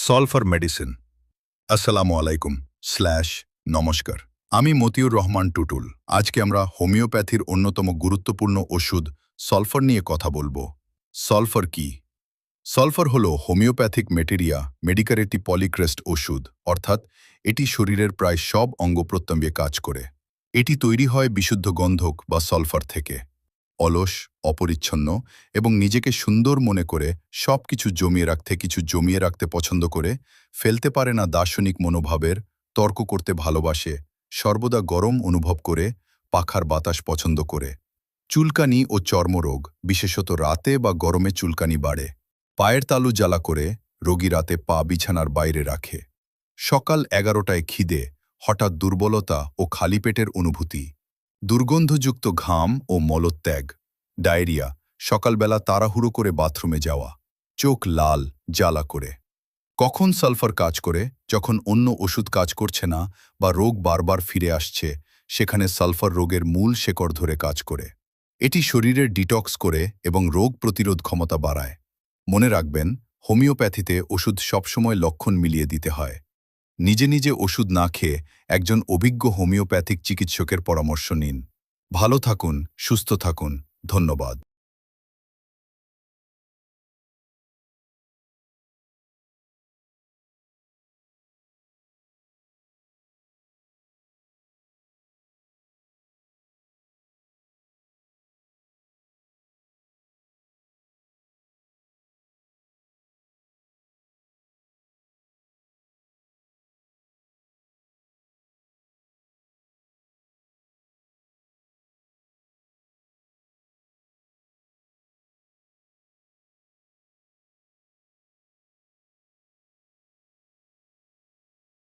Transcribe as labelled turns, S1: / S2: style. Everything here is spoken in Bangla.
S1: সলফার মেডিসিন। আসসালামু আলাইকুম নমস্কার। আমি মতিউর রহমান টুটুল। আজকে আমরা হোমিওপ্যাথির অন্যতম গুরুত্বপূর্ণ ওষুধ সলফার নিয়ে কথা বলবো। সলফার কি? সলফার হলো হোমিওপ্যাথিক মেটেরিয়া মেডিকার একটি পলিক্রেস্ট ওষুধ, অর্থাৎ এটি শরীরের প্রায় সব অঙ্গপ্রত্যঙ্গে কাজ করে। এটি তৈরি হয় বিশুদ্ধ গন্ধক বা সলফার থেকে। অলস, অপরিচ্ছন্ন এবং নিজেকে সুন্দর মনে করে কিছু জমিয়ে রাখতে পছন্দ করে, ফেলতে পারে না দার্শনিক মনোভাবের, তর্ক করতে ভালোবাসে, সর্বদা গরম অনুভব করে, পাখার বাতাস পছন্দ করে। চুলকানি ও চর্মরোগ, বিশেষত রাতে বা গরমে চুলকানি বাড়ে। পায়ের তালু জ্বালা করে, রোগী রাতে পা বিছানার বাইরে রাখে। সকাল 11টায় খিদে, হঠাৎ দুর্বলতা ও খালি পেটের অনুভূতি। দুর্গন্ধযুক্ত ঘাম ও মলত্যাগ। ডায়রিয়া, সকালবেলা তাড়াহুড়ো করে বাথরুমে যাওয়া। চোখ লাল, জ্বালা করে। কখন সালফার কাজ করে? যখন অন্য ওষুধ কাজ করছে না বা রোগ বারবার ফিরে আসছে, সেখানে সালফার রোগের মূল শেকড় ধরে কাজ করে। এটি শরীরের ডিটক্স করে এবং রোগ প্রতিরোধ ক্ষমতা বাড়ায়। মনে রাখবেন, হোমিওপ্যাথিতে ওষুধ সবসময় লক্ষণ মিলিয়ে দিতে হয়। নিজে নিজে ওষুধ না খেয়ে একজন অভিজ্ঞ হোমিওপ্যাথিক চিকিৎসকের পরামর্শ নিন। ভালো থাকুন, সুস্থ থাকুন। ধন্যবাদ।